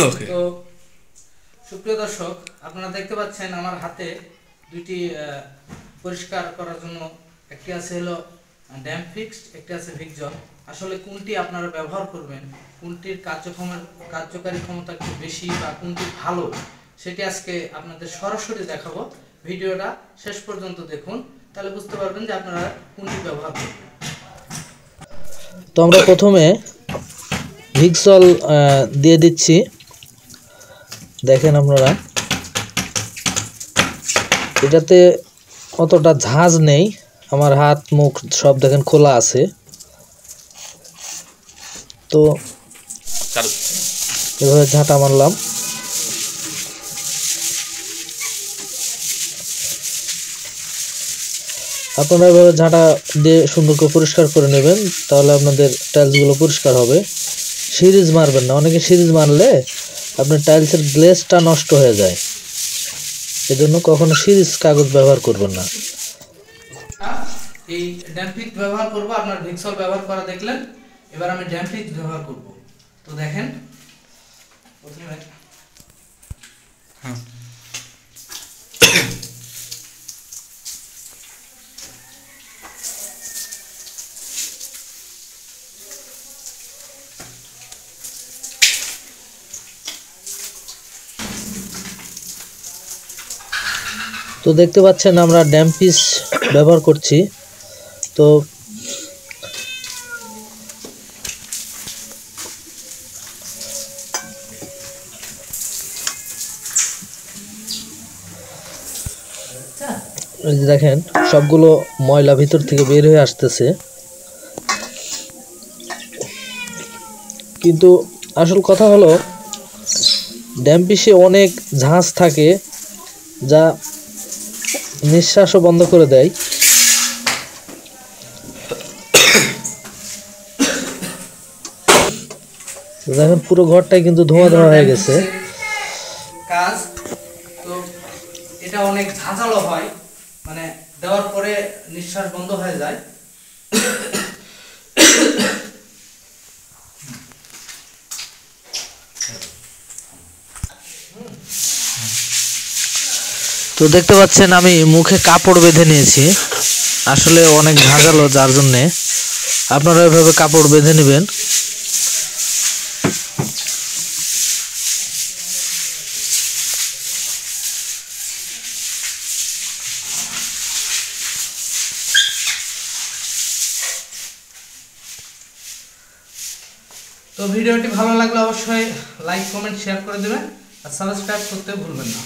ওকে। তো সুপ্রিয় দর্শক, আপনারা দেখতে পাচ্ছেন আমার হাতে দুইটি পরিষ্কার করার জন্য, একটি আছে হলো ড্যাম্প ফিক্সড, একটি আছে ভিক্সল। আসলে কোনটি আপনারা ব্যবহার করবেন, কোনটির কার্যকারী ক্ষমতা একটু বেশি বা কোনটি ভালো, সেটি আজকে আপনাদের সরাসরি দেখাবো। ভিডিওটা শেষ পর্যন্ত দেখুন, তাহলে বুঝতে পারবেন যে আপনারা কোনটি ব্যবহার করবেন। তো আমরা প্রথমে ভিক্সল দিয়ে দিচ্ছি। দেখেন আপনারা, এটাতে অতটা ঝাঁজ নেই, আমার হাত মুখ সব দেখেন খোলা আছে। তো এভাবে ঝাঁটা মারলাম। আপনারা এভাবে ঝাঁটা দিয়ে সুন্দর করে পরিষ্কার করে নেবেন, তাহলে আপনাদের টাইলসগুলো পরিষ্কার হবে। সিরিজ মারবেন না, অনেকে সিরিজ মারলে আপনার টাইলসের গ্লেজটা নষ্ট হয়ে যায়, এজন্য কখনো সিরিজ কাগজ ব্যবহার করবেন না। এই ড্যাম্পিক ব্যবহার করব, আপনার ভিক্সল ব্যবহার করা দেখলেন, এবার আমি ড্যাম্পিক ব্যবহার করব। তো দেখেন প্রথমে তো দেখতে পাচ্ছেন আমরা ড্যাম্পিস ব্যবহার করছি। তো এই যে দেখেন সবগুলো ময়লা ভিতর থেকে বের হয়ে আসতেছে, কিন্তু আসল কথা হলো ড্যাম্পিসে অনেক ঝাঁজ থাকে যা নিঃশ্বাসও বন্ধ করে দেয়। দেখেন পুরো ঘরটাই কিন্তু ধোঁয়া ধোঁয়া হয়ে গেছে। কাজ তো এটা অনেক ঝাঁঝালো হয়, মানে দেওয়ার পরে নিঃশ্বাস বন্ধ হয়ে যায়। তো দেখতে পাচ্ছেন আমি মুখে কাপড় বেঁধে নিয়েছি, আসলে অনেক ঝাঁঝালো, যার জন্যে আপনারা এভাবে কাপড় বেঁধে নেবেন। তো ভিডিওটি ভালো লাগলে অবশ্যই লাইক, কমেন্ট, শেয়ার করে দেবেন, আর সাবস্ক্রাইব করতে ভুলবেন না।